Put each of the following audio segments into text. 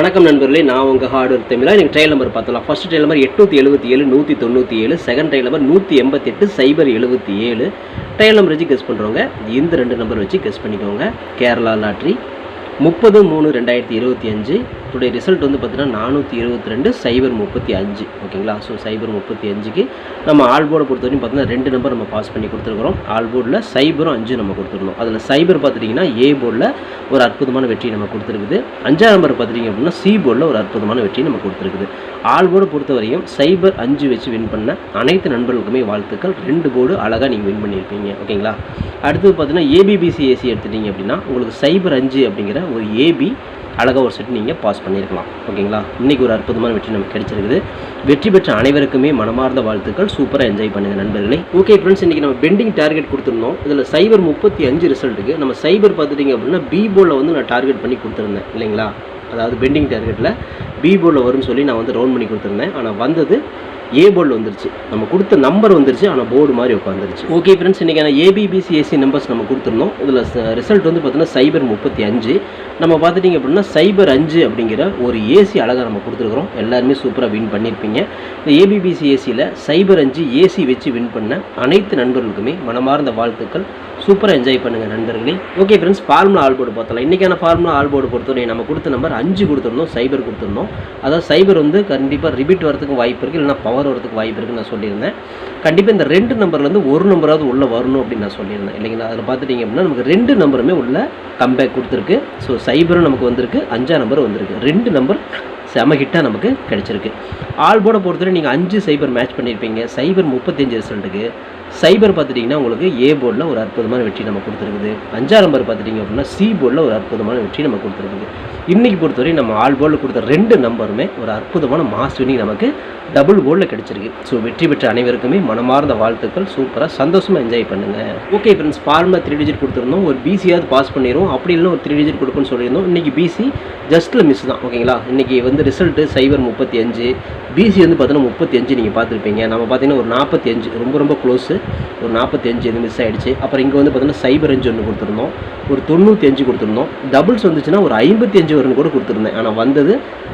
வணக்கம் நண்பர்களே, நான் உங்கள் ஹார்ட் ஒர்க் தமிழா. எனக்கு ட்ரையல் நம்பர் பார்த்தலாம். First trial number 877 197, second trial number 188 077. Trial number வச்சு கெஸ் பண்ணுறவங்க இந்த ரெண்டு நம்பர் வச்சு கெஸ் பண்ணிக்கோங்க. கேரளா லாட்ரி 30/3/2025. டுடே ரிசல்ட் வந்து பார்த்தீங்கன்னா 422 035. ஓகேங்களா? ஸோ 035க்கு நம்ம ஆல் போர்டை பொறுத்த வரைக்கும் பார்த்தீங்கன்னா ரெண்டு நம்பர் நம்ம பாஸ் பண்ணி கொடுத்துருக்குறோம். ஆல் போர்டில் 0 நம்ம கொடுத்துருந்தோம். அதில் 0 பார்த்துட்டிங்கன்னா ஏ போர்டில் ஒரு அற்புதமான வெற்றி நம்ம கொடுத்துருக்குது. 5ஆம் நம்பர் பார்த்துட்டிங்க அப்படின்னா சி போர்டில் ஒரு அற்புதமான வெற்றி நம்ம கொடுத்துருக்குது. ஆல் போர்டை பொறுத்த வரையும் 0-5 வச்சு வின் பண்ண அனைத்து நண்பர்களுக்குமே வாழ்த்துக்கள். 2 போர்டு அழகாக நீங்கள் வின் பண்ணியிருப்பீங்க. ஓகேங்களா? அடுத்தது பார்த்தீங்கன்னா ஏபிபிசிஏசி எடுத்துட்டிங்க அப்படின்னா உங்களுக்கு 0-5 அப்படிங்கிற ஒரு ஏபி அழகாக ஒரு செட் நீங்கள் பாஸ் பண்ணியிருக்கலாம். ஓகேங்களா? இன்றைக்கி ஒரு அற்புதமான வெற்றி நமக்கு கிடைச்சிருக்குது. வெற்றி பெற்ற அனைவருக்குமே மனமார்ந்த வாழ்த்துக்கள். சூப்பராக என்ஜாய் பண்ணுங்கள் நண்பர்களே. ஓகே ஃப்ரெண்ட்ஸ், இன்றைக்கி நம்ம பெண்டிங் டார்கெட் கொடுத்துருந்தோம். இதில் 035 ரிசல்ட்டுக்கு நம்ம 0 பார்த்துட்டிங்க அப்படின்னா பி போர்டில் வந்து நான் டார்கெட் பண்ணி கொடுத்துருந்தேன் இல்லைங்களா? அதாவது பெண்டிங் டார்கெட்டில் பி போர்டில் வரும்னு சொல்லி நான் வந்து ரவுண்ட் பண்ணி கொடுத்துருந்தேன். ஆனால் வந்தது ஏ போர்டில் வந்துருச்சு. நம்ம கொடுத்த நம்பர் வந்துருச்சு, ஆனால் போர்டு மாதிரி உட்காந்துருச்சு. ஓகே ஃப்ரெண்ட்ஸ், இன்றைக்கான ஏபிபிசிஎஸ்சி நம்பர்ஸ் நம்ம கொடுத்துருந்தோம். இதில் ரிசல்ட் வந்து பார்த்தீங்கன்னா 035. நம்ம பார்த்துட்டிங்க அப்படின்னா 0-5 அப்படிங்கிற ஒரு ஏசி அழகாக நம்ம கொடுத்துருக்குறோம். எல்லாருமே சூப்பராக வின் பண்ணியிருப்பீங்க. இந்த ஏபிபிசிஎஸ்சியில் 0-5 ஏசி வச்சு வின் பண்ண அனைத்து நண்பர்களுக்குமே மனமார்ந்த வாழ்த்துக்கள். சூப்பராக என்ஜாய் பண்ணுங்கள் நண்பர்களே. Okay friends, formula all board பார்த்தலாம். இன்றைக்கான ஃபார்முலா ஆல் போர்டு பொறுத்தவரை நம்ம கொடுத்த நம்பர் 5 கொடுத்துருந்தோம், 0 கொடுத்துருந்தோம். அதாவது 0 வந்து கண்டிப்பாக ரிப்பீட் வரதுக்கும் வாய்ப்பு இருக்குது, இல்லைனா பவர் வரதுக்கு வாய்ப்பு இருக்குன்னு நான் சொல்லியிருந்தேன். கண்டிப்பாக இந்த 2 நம்பர்லேருந்து ஒரு நம்பராவது உள்ளே வரணும் அப்படின்னு நான் சொல்லியிருந்தேன் இல்லைங்களா? அதில் பார்த்துட்டிங்க அப்படின்னா நமக்கு 2 நம்பருமே உள்ள கம்பேக் கொடுத்துருக்கு. ஸோ 0 நமக்கு வந்திருக்கு, 5ஆம் நம்பர் வந்திருக்கு. 2 நம்பர் செம ஹிட்டாக நமக்கு கிடச்சிருக்கு. ஆல் போர்டை பொறுத்தவரை நீங்கள் 5-0 மேட்ச் பண்ணியிருப்பீங்க. 0-35 ரிசல்ட்டுக்கு 0 பார்த்துட்டிங்கன்னா உங்களுக்கு ஏ போர்டில் ஒரு அற்புதமான வெற்றி நம்ம கொடுத்துருக்குது. 5ஆம் நம்பர் பார்த்துட்டிங்க அப்படின்னா சி போர்டில் ஒரு அற்புதமான வெற்றி நம்ம கொடுத்துருக்குது. இன்றைக்கி பொறுத்தவரை நம்ம ஆல் போர்டில் கொடுத்த 2 நம்பருமே ஒரு அற்புதமான மாஸ் வினிங் நமக்கு டபுள் போர்டில் கிடச்சிருக்கு. ஸோ வெற்றி பெற்ற அனைவருக்குமே மனமார்ந்த வாழ்த்துக்கள். சூப்பராக சந்தோஷமாக என்ஜாய் பண்ணுங்கள். ஓகே ஃப்ரெண்ட்ஸ், ஃபார்முலா 3 டிஜிட் கொடுத்துருந்தோம். ஒரு பிசியாவது பாஸ் பண்ணிடுவோம், அப்படி இல்லைன்னா ஒரு 3 டிஜிட் கொடுக்குன்னு சொல்லியிருந்தோம். இன்றைக்கி பிசி ஜஸ்ட்டில் மிஸ் தான். ஓகேங்களா? இன்றைக்கி வந்து ரிசல்ட்டு 0-35, பிசி வந்து பார்த்தீங்கன்னா 35 நீங்கள் பார்த்துருப்பீங்க. நம்ம பார்த்தீங்கன்னா ஒரு 45 ரொம்ப க்ளோஸு, ஒரு 45 இது மிஸ் ஆகிடுச்சு. அப்புறம் இங்கே வந்து பார்த்தீங்கன்னா 0-5 ஒன்று கொடுத்துருந்தோம், ஒரு 95 கொடுத்துருந்தோம். டபுள்ஸ் வந்துச்சுன்னா ஒரு 55 வரும்னு கூட கொடுத்துருந்தேன். ஆனால் வந்தது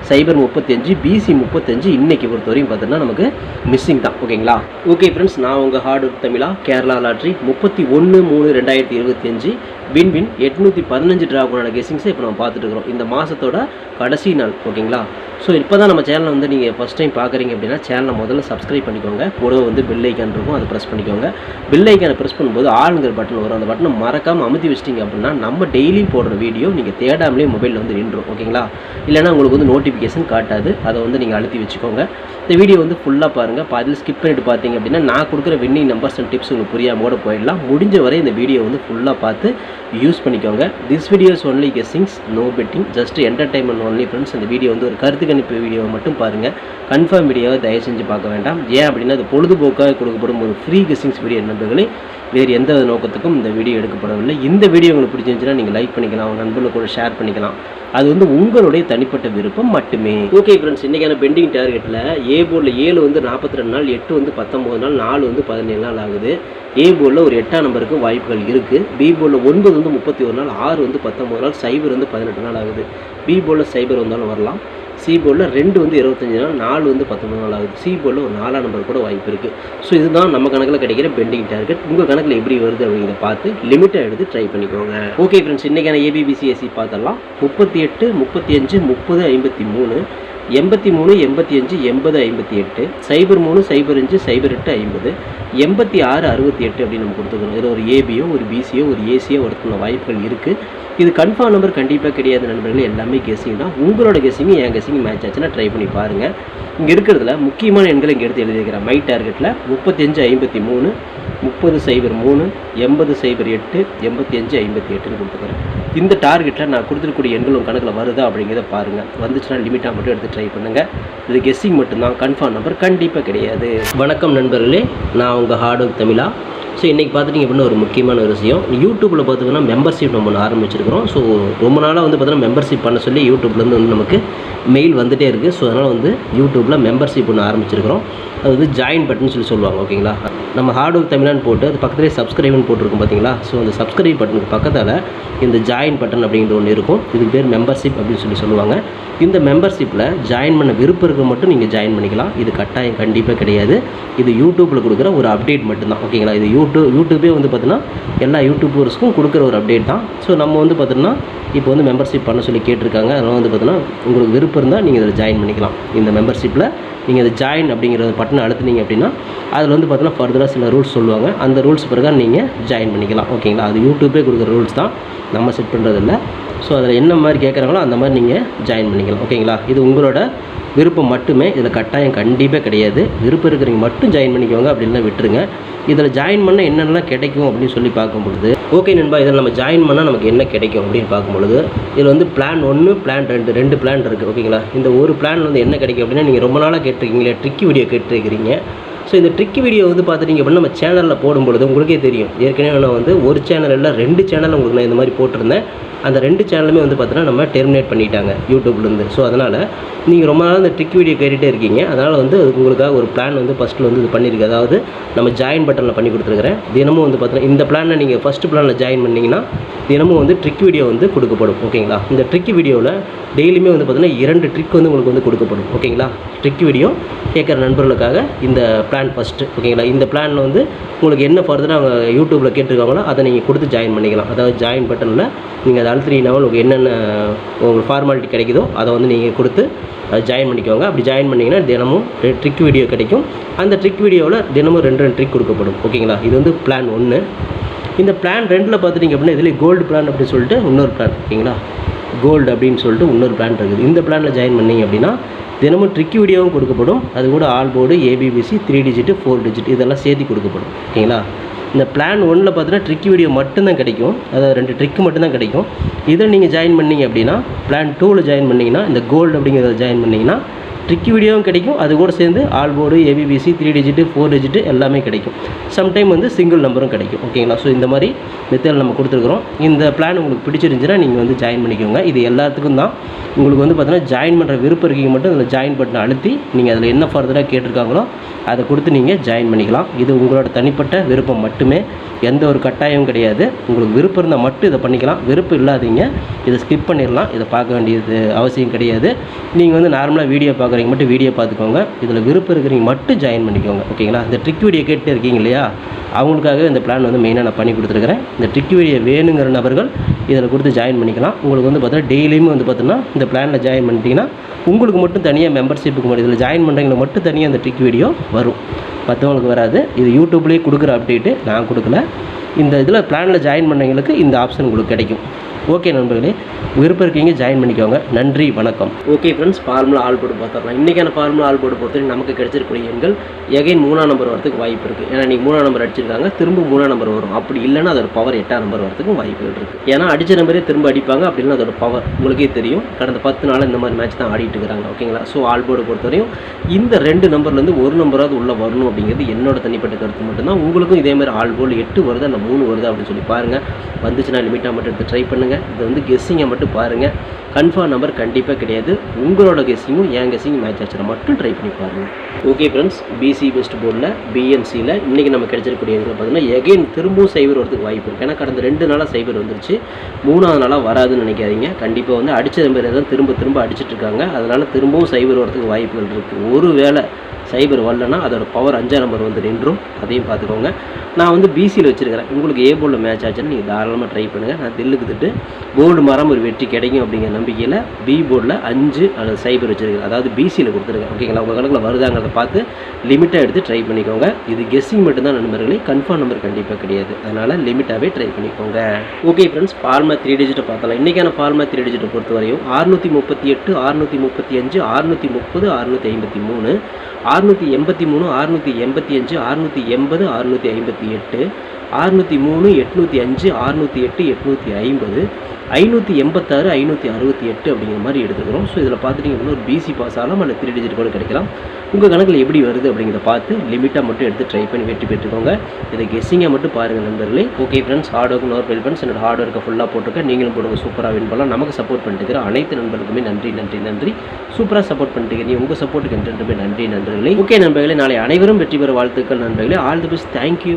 0-35, பிசி 35. இன்றைக்கி பொறுத்தவரையும் பார்த்தீங்கன்னா நமக்கு மிஸ்ஸிங் தான். ஓகேங்களா? ஓகே ஃப்ரெண்ட்ஸ், நான் உங்கள் ஹார்ட் ஒர்க் தமிழா. கேரளா லாட்ரி 31/3/2025 வின் 815 ட்ராகுனான கெஸிங்ஸை இப்போ நம்ம பார்த்துட்டு இருக்கிறோம். இந்த மாதத்தோட கடைசி நாள். ஓகேங்களா? ஸோ இப்போ தான் நம்ம சேனலை வந்து நீங்கள் ஃபஸ்ட் டைம் பார்க்குறீங்க அப்படின்னா சேனலை முதல்ல சப்ஸ்கிரைப் பண்ணிக்கோங்க. கூட வந்து பெல் ஐக்கான் இருக்கும், அதை ப்ரெஸ் பண்ணிக்கோங்க. பெல் ஐக்கானை ப்ரெஸ் பண்ணும்போது ஆளுங்கிற பட்டன் வரும். அந்த பட்டனை மறக்காமல் அமுத்தி வச்சிட்டிங்க அப்படின்னா நம்ம டெய்லியும் போடுற வீடியோ நீங்கள் தேடாமலே மொபைலில் வந்து நின்றுடும். ஓகேங்களா? இல்லைனா உங்களுக்கு வந்து நோட்டிஃபிகேஷன் காட்டாது. அதை வந்து நீங்கள் அழுத்தி வச்சுக்கோங்க. இந்த வீடியோ வந்து ஃபுல்லாக பாருங்கள். பாதியில் ஸ்கிப் பண்ணிட்டு பார்த்தீங்க அப்படின்னா நான் கொடுக்குற வின்னிங் நம்பர்ஸ் அண்ட் டிப்ஸ் உங்களுக்கு புரியாமல் கூட போயிடலாம். முடிஞ்ச வரை இந்த வீடியோ வந்து ஃபுல்லாக பார்த்து யூஸ் பண்ணிக்கோங்க. This videos only guessings, no betting, just entertainment only friends. இந்த வீடியோ வந்து ஒரு கருத்து கணிப்பு வீடியோவை மட்டும் பாருங்கள். கன்ஃபார்ம் வீடியோவை தயவு செஞ்சு பார்க்க வேண்டாம். ஏன் அப்படின்னா அது பொழுதுபோக்காக கொடுக்கப்படும் ஒரு ஃப்ரீ கெஸ்ஸிங்ஸ் வீடியோ நண்பர்களே. வேறு எந்த நோக்கத்துக்கும் இந்த வீடியோ எடுக்கப்படவில்லை. இந்த வீடியோ உங்களுக்கு பிடிச்சிருந்துச்சுன்னா நீங்கள் லைக் பண்ணிக்கலாம், உங்கள் நண்பர்களுக்கு கூட ஷேர் பண்ணிக்கலாம். அது வந்து உங்களுடைய தனிப்பட்ட விருப்பம் மட்டுமே. ஓகே ஃப்ரெண்ட்ஸ், இன்றைக்கான பெண்டிங் டார்கெட்டில் ஏ போர்டில் 7 வந்து 42 நாள், 8 வந்து 19 நாள், 4 வந்து 17 நாள் ஆகுது. ஏ போர்டில் ஒரு 8ஆம் நம்பருக்கு வாய்ப்புகள் இருக்குது. பி போர்டில் 9 வந்து 31 நாள், 6 வந்து 19 நாள், 0 வந்து 18 நாள் ஆகுது. பி போர்டில் 0 வந்தாலும் வரலாம். சி போர்டில் 2 வந்து 25 நாள், 4 வந்து 19 நாள் ஆகுது. சி போர்டில் ஒரு 4ஆம் நம்பர் கூட வாய்ப்பு இருக்குது. ஸோ இதுதான் நம்ம கணக்கில் கிடைக்கிற பெண்டிங் டார்கெட். உங்கள் கணக்கில் எப்படி வருது அப்படிங்கிறத பார்த்து லிமிட்டாக எடுத்து ட்ரை பண்ணிக்கோங்க. ஓகே ஃப்ரெண்ட்ஸ், இன்றைக்கான ஏபிபிசிஎஸ்சி பார்த்தலாம். 38, 35, 30, 53, 83, 85, 80, 58, 03, 05, 08, 50, 86, 68 அப்படின்னு நம்ம கொடுத்துக்கணும். இதில் ஒரு ஏபியோ ஒரு பிசியோ ஒரு ஏசியோ ஒருத்தன வாய்ப்புகள் இருக்குது. இது கன்ஃபார்ம் நம்பர் கண்டிப்பாக கிடையாது நண்பர்களே. எல்லாமே கெஸிங் தான். உங்களோட கெஸிங் என் கெஸிங் மேட்ச் ஆச்சுன்னா ட்ரை பண்ணி பாருங்கள். இங்கே இருக்கிறதுல முக்கியமான எண்களை இங்கே எடுத்து எழுதியிருக்கிறேன். மை டார்கெட்டில் 35-53, 30-03, 80-08, 85-58ன்னு கொடுத்துக்கிறேன். இந்த டார்கெட்டில் நான் கொடுத்துருக்கூடிய எண்கள் உங்கள் கணக்கில் வருதா அப்படிங்கிறத பாருங்கள். வந்துச்சுன்னா லிமிட்டாக மட்டும் எடுத்து ட்ரை பண்ணுங்கள். இது கெஸ்ஸிங் மட்டும்தான், கன்ஃபார்ம் நம்பர் கண்டிப்பாக கிடையாது. வணக்கம் நண்பர்களே, நான் உங்கள் ஹார்ட் ஒர்க் தமிழா. ஸோ இன்றைக்கி பார்த்துட்டிங்க அப்படின்னா ஒரு முக்கியமான ஒரு விஷயம். யூடியூப்பில் பார்த்திங்கன்னா மெம்பர்ஷிப் நம்ம ஒன்று ஆரம்பிச்சிருக்கிறோம். ஸோ ரொம்ப நாளாக வந்து பார்த்தீங்கன்னா மெம்பர்ஷிப் பண்ண சொல்லி யூடியூப்லேருந்து வந்து நமக்கு மெயில் வந்துகிட்டே இருக்குது. ஸோ அதனால் வந்து யூடியூப்பில் மெம்பர்ஷிப் ஒன்று ஆரம்பிச்சிருக்கிறோம். அது வந்து ஜாயின் பட்டன் சொல்லுவாங்க. ஓகேங்களா, நம்ம ஹார்ட் ஒர்க் தமிழான்னு போட்டு அது பக்கத்துலேயே சப்ஸ்கிரைப்னு போட்டிருக்கும் பார்த்தீங்களா. ஸோ அந்த சப்ஸ்கிரைப் பட்டனுக்கு பக்கத்தில் இந்த ஜாயின் பட்டன் அப்படிங்கிற ஒன்று இருக்கும். இதுக்கு பேர் மெம்பர்ஷிப் அப்படின்னு சொல்லுவாங்க. இந்த மெம்பர்ஷிப்பில் ஜாயின் பண்ண விருப்பம் இருக்க மட்டும் நீங்கள் ஜாயின் பண்ணிக்கலாம். இது கட்டாயம் கண்டிப்பாக கிடையாது. இது யூடியூப்பில் கொடுக்குற ஒரு அப்டேட் மட்டும்தான். ஓகேங்களா, இது யூடியூபே வந்து பார்த்தீங்கன்னா எல்லா யூடியூபர்ஸ்க்கும் கொடுக்குற ஒரு அப்டேட் தான். ஸோ நம்ம வந்து பார்த்தீங்கன்னா இப்போ வந்து மெம்பர்ஷிப் பண்ண சொல்லி கேட்டிருக்காங்க. அதனால் வந்து பார்த்தீங்கன்னா உங்களுக்கு விருப்பம் இருந்தால் நீங்கள் இதில் ஜாயின் பண்ணிக்கலாம். இந்த மெம்பர்ஷிப்பில் நீங்கள் இதை ஜாயின் அப்படிங்கிற பட்டனை அழுத்துனீங்க அப்படின்னா அதில் வந்து பார்த்தீங்கன்னா ஃபர்தராக சில ரூல்ஸ் சொல்லுவாங்க. அந்த ரூல்ஸ் பிறகு நீங்கள் ஜாயின் பண்ணிக்கலாம். ஓகேங்களா, அது யூடியூபே கொடுக்குற ரூல்ஸ் தான், நம்ம செட் பண்ணுறதில்ல. ஸோ அதில் என்ன மாதிரி கேட்குறாங்களோ அந்த மாதிரி நீங்கள் ஜாயின் பண்ணிக்கலாம். ஓகேங்களா, இது உங்களோட விருப்பம் மட்டுமே. இதில் கட்டாயம் கண்டிப்பாக கிடையாது. விருப்பம் இருக்கிறவங்க மட்டும் ஜாயின் பண்ணிக்கோங்க, அப்படின்னா விட்டுருங்க. இதில் ஜாயின் பண்ணால் என்னென்னலாம் கிடைக்கும் அப்படின்னு சொல்லி பார்க்கும்பொழுது, ஓகே நண்பா, இதில் நம்ம ஜாயின் பண்ணால் நமக்கு என்ன கிடைக்கும் அப்படின்னு பார்க்கும்பொழுது, இதில் வந்து பிளான் 1 பிளான் 2 2 பிளான் இருக்குது. ஓகேங்களா, இந்த ஒரு பிளான் வந்து என்ன கிடைக்கும் அப்படின்னா, நீங்கள் ரொம்ப நாளாக கேட்டிருக்கீங்களே ட்ரிக்கி வீடியோ கேட்டிருக்கிறீங்க. ஸோ இந்த ட்ரிக்கி வீடியோ வந்து பார்த்துட்டிங்க அப்படின்னா நம்ம சேனலில் போடும்பொழுது உங்களுக்கே தெரியும். ஏற்கனவே நான் வந்து ஒரு சேனல் இல்லை 2 சேனல் உங்களுக்கு நான் இந்த மாதிரி போட்டிருந்தேன். அந்த 2 சேனலுமே வந்து பார்த்தீங்கன்னா நம்ம டெர்மினேட் பண்ணிட்டாங்க யூடியூப்லேருந்து. ஸோ அதனால் நீங்கள் ரொம்ப நாள் இந்த ட்ரிக் வீடியோ கேட்டுகிட்டே இருக்கீங்க. அதனால் வந்து உங்களுக்காக ஒரு பிளான் வந்து ஃபஸ்ட்டில் வந்து இது பண்ணியிருக்கு. அதாவது நம்ம ஜாயின் பட்டனில் பண்ணி கொடுத்துருக்குறேன். தினமும் வந்து பார்த்தீங்கன்னா இந்த பிளானை நீங்கள் ஃபஸ்ட்டு பிளானில் ஜாயின் பண்ணிங்கன்னா தினமும் வந்து ட்ரிக் வீடியோ வந்து கொடுக்கப்படும். ஓகேங்களா, இந்த ட்ரிக் வீடியோவில் டெய்லியுமே வந்து பார்த்தீங்கன்னா 2 ட்ரிக் வந்து உங்களுக்கு வந்து கொடுக்கப்படும். ஓகேங்களா, ட்ரிக் வீடியோ கேட்குற நண்பர்களுக்காக இந்த பிளான் ஃபஸ்ட்டு. ஓகேங்களா, இந்த பிளானில் வந்து உங்களுக்கு என்ன ஃபர்தராக அவங்க யூடியூப்பில் கேட்டிருக்காங்களோ அதை நீங்கள் கொடுத்து ஜாயின் பண்ணிக்கலாம். அதாவது ஜாயின் பட்டனில் நீங்கள் அதை அழுத்தினீங்கன்னா உங்களுக்கு என்னென்ன உங்களுக்கு ஃபார்மாலிட்டி கிடைக்குதோ அதை வந்து நீங்கள் கொடுத்து அதை ஜாயின் பண்ணிக்கோங்க. அப்படி ஜாயின் பண்ணிங்கன்னா தினமும் ட்ரிக் வீடியோ கிடைக்கும். அந்த ட்ரிக் வீடியோவில் தினமும் 2 ட்ரிக் கொடுக்கப்படும். ஓகேங்களா, இது வந்து பிளான் 1. இந்த பிளான் 2ல் பார்த்துட்டிங்க அப்படின்னா இதில் கோல்டு பிளான் அப்படின்னு சொல்லிட்டு இன்னொரு பிளான். ஓகேங்களா, கோல்டு அப்படின்னு சொல்லிட்டு இன்னொரு பிளான் இருக்குது. இந்த பிளானில் ஜாயின் பண்ணிங்க அப்படின்னா தினமும் ட்ரிக் வீடியோவும் கொடுக்கப்படும். அது கூட all board, ABBC, 3 digit 4 digit இதெல்லாம் சேர்த்து கொடுக்கப்படும். ஓகேங்களா, இந்த பிளான் 1ல் பார்த்தீங்கன்னா ட்ரிக் வீடியோ மட்டும்தான் கிடைக்கும். அதாவது 2 ட்ரிக்கு மட்டும்தான் கிடைக்கும். இதை நீங்கள் ஜாயின் பண்ணிங்க அப்படின்னா பிளான் 2ல் ஜாயின் பண்ணிங்கன்னா இந்த கோல்டு அப்படிங்கிறத ஜாயின் பண்ணிங்கன்னா ட்ரிக் வீடியோவும் கிடைக்கும். அது கூட சேர்ந்து all board, ABBC, 3 digit 4 digit எல்லாமே கிடைக்கும். சம்டைம் வந்து சிங்கிள் நம்பரும் கிடைக்கும். ஓகேங்களா, ஸோ இந்த மாதிரி மெத்தட் நம்ம கொடுத்துருக்குறோம். இந்த பிளான் உங்களுக்கு பிடிச்சிருந்துச்சுன்னா நீங்கள் வந்து ஜாயின் பண்ணிக்கோங்க. இது எல்லாத்துக்கும் தான். உங்களுக்கு வந்து பார்த்தீங்கன்னா ஜாயின் பண்ணுற விருப்பம் இருக்கீங்க மட்டும் அதில் ஜாயின் பட்டனை அழுத்தி நீங்கள் அதில் என்ன ஃபர்தராக கேட்டிருக்காங்களோ அதை கொடுத்து நீங்கள் ஜாயின் பண்ணிக்கலாம். இது உங்களோட தனிப்பட்ட விருப்பம் மட்டுமே, எந்த ஒரு கட்டாயமும் கிடையாது. உங்களுக்கு விருப்பம் இருந்தால் மட்டும் இதை பண்ணிக்கலாம். விருப்பம் இல்லாதீங்க இதை ஸ்கிப் பண்ணிடலாம். இதை பார்க்க வேண்டியது அவசியம் கிடையாது. நீங்கள் வந்து நார்மலாக வீடியோ பார்க்குறீங்க மட்டும் வீடியோ பார்த்துக்கோங்க. இதில் விருப்பம் இருக்கிறீங்க மட்டும் ஜாயின் பண்ணிக்கோங்க. ஓகேங்களா, இந்த ட்ரிக் வீடியோ கேட்டு இருக்கீங்க இல்லையா, அவங்களுக்காக இந்த பிளான் வந்து மெயினாக நான் பண்ணி கொடுத்துருக்குறேன். இந்த ட்ரிக் வீடியோ வேணுங்கிற நபர்கள் இதில் கொடுத்து ஜாயின் பண்ணிக்கலாம். உங்களுக்கு வந்து பார்த்தீங்கன்னா டெய்லியுமே வந்து பார்த்தீங்கன்னா இந்த பிளானில் ஜாயின் பண்ணிட்டீங்கன்னா உங்களுக்கு மட்டும் தனியாக மெம்பர்ஷிப்புக்கு மட்டும் இதில் ஜாயின் பண்ணுறவங்களுக்கு மட்டும் தனியாக அந்த ட்ரிக் வீடியோ வரும், மற்றவங்களுக்கு வராது. இது யூடியூப்லேயே கொடுக்குற அப்டேட்டு, நான் கொடுக்கல. இந்த இதில் பிளானில் ஜாயின் பண்ணவங்களுக்கு இந்த ஆப்ஷன் உங்களுக்கு கிடைக்கும். ஓகே நண்பர்களே, விருப்பம் இருக்கீங்க ஜாயின் பண்ணிக்கோங்க. நன்றி, வணக்கம். Okay friends, formula all board பார்த்துக்கலாம். இன்றைக்கான ஃபார்முலா ஆல் போர்டு பொறுத்தவரை நமக்கு கிடைச்சிருக்கூடிய எண்கள் எகைன் 3ஆம் நம்பர் வரதுக்கு வாய்ப்பு இருக்குது. ஏன்னா நீங்கள் 3ஆம் நம்பர் அடிச்சிருக்காங்க, திரும்ப 3ஆம் நம்பர் வரும். அப்படி இல்லைன்னா அதோட பவர் 8ஆம் நம்பர் வரதுக்கும் வாய்ப்புகள் இருக்குது. ஏன்னா அடித்த நம்பரே திரும்ப அடிப்பாங்க. அப்படி இல்லைன்னா அதோட பவர் உங்களுக்கே தெரியும். கடந்த 10 நாள் இந்த மாதிரி மேட்ச் தான் ஆடிட்டு இருக்கிறாங்க. ஓகேங்களா, ஸோ ஆல் போர்டு பொறுத்தவரையும் இந்த 2 நம்பர்லேருந்து ஒரு நம்பராவது உள்ளே வரணும் அப்படிங்கிறது என்னோட தனிப்பட்ட கருத்து மட்டும்தான். உங்களுக்கும் இதே மாதிரி ஆல் போர்டு 8 வருதா இல்லை 3 வருதா அப்படின்னு சொல்லி பாருங்கள். வந்துச்சுன்னா லிமிட்டாக மட்டும் எடுத்து ட்ரை பண்ணுங்கள். இது வந்து கெஸ்ஸிங்கை மட்டும் பாருங்கள். கன்ஃபார்ம் நம்பர் கண்டிப்பாக கிடையாது. உங்களோட கெஸ்ஸிங்கும் என் கெஸ்ஸிங் மேட்ச் ஆச்சுன்னா மட்டும் ட்ரை பண்ணி பாருங்கள். ஓகே ஃப்ரெண்ட்ஸ், பிசி பெஸ்ட் போர்டில் பிஎன்சியில் இன்றைக்கி நம்ம கிடைச்சிருக்கக்கூடிய பார்த்தீங்கன்னா எகைன் திரும்பவும் சைபர் வரதுக்கு வாய்ப்பு இருக்குது. ஏன்னா கடந்த 2 நாளாக சைபர் வந்துருச்சு. 3ஆவது நாளாக வராதுன்னு நினைக்காதீங்க. கண்டிப்பாக வந்து அடித்த நம்பரை தான் திரும்ப அடிச்சிட்ருக்காங்க. அதனால் திரும்பவும் சைபர் வரதுக்கு வாய்ப்புகள் இருக்குது. ஒரு வேளை சைபர் வரலன்னா அதோட பவர் 5ஆம் நம்பர் வந்து நின்றும். அதையும் பார்த்துக்கோங்க. நான் வந்து பிசியில் வச்சுருக்கிறேன். உங்களுக்கு ஏ போர்டில் மேட்ச் ஆச்சுன்னு நீங்கள் தாராளமாக ட்ரை பண்ணுங்கள். நான் தில்லுக்கு திட்டு கோல்டு மரம் ஒரு வெற்றி கிடைக்கும் அப்படிங்கிற நம்பிக்கையில் பி போர்டில் 5 அல்லது சைபர் வச்சுருக்கேன். அதாவது பிசியில் கொடுத்துருக்கேன். ஓகேங்களா, உங்கள் கணக்கில் வருதாங்கிறத பார்த்து லிமிட்டாக எடுத்து ட்ரை பண்ணிக்கோங்க. இது கெஸ்ஸிங் மட்டும்தான் நண்பர்களே, கன்ஃபார்ம் நம்பர் கண்டிப்பாக கிடையாது. அதனால் லிமிட்டாகவே ட்ரை பண்ணிக்கோங்க. ஓகே ஃப்ரெண்ட்ஸ், ஃபார்மா 3 டிஜிட்டை பார்த்தலாம். இன்றைக்கான ஃபார்மா 3 டிஜிட்டை பொறுத்தவரையும் 638, 635, 630, 653, 683, 685, 680, 658, 603, 805, 608, 850, 586 568 அப்படிங்கிற மாதிரி எடுத்துக்கிறோம். ஸோ இதில் பார்த்துட்டிங்கன்னா ஒரு பிசி பாஸ் ஆகலாம், அல்ல 3 டிஜிட் கூட கிடைக்கலாம். உங்கள் கணக்கில் எப்படி வருது அப்படிங்கிறத பார்த்து லிமிட்டாக மட்டும் எடுத்து ட்ரை பண்ணி வெற்றி பெற்றுக்கோங்க. இதை கெஸ்ஸிங்காக மட்டும் பாருங்கள் நண்பர்களே. Okay friends, hard work nor fail friends. என்னோட ஹார்ட் ஒர்க்கை ஃபுல்லாக போட்டுக்க நீங்களும் போடுங்க, சூப்பராக வின் பண்ணலாம். நமக்கு சப்போர்ட் பண்ணிட்டு இருக்கிற அனைத்து நண்பர்களுக்குமே நன்றி நன்றி நன்றி. சூப்பராக சப்போர்ட் பண்ணிட்டு நீ உங்கள் சப்போர்ட்டுக்கு என்றுமே நன்றி நண்பர்களே. ஓகே நண்பர்களே, நாளை அனைவரும் வெற்றி பெற வாழ்த்துக்கள் நண்பர்களே. All the best, thank you.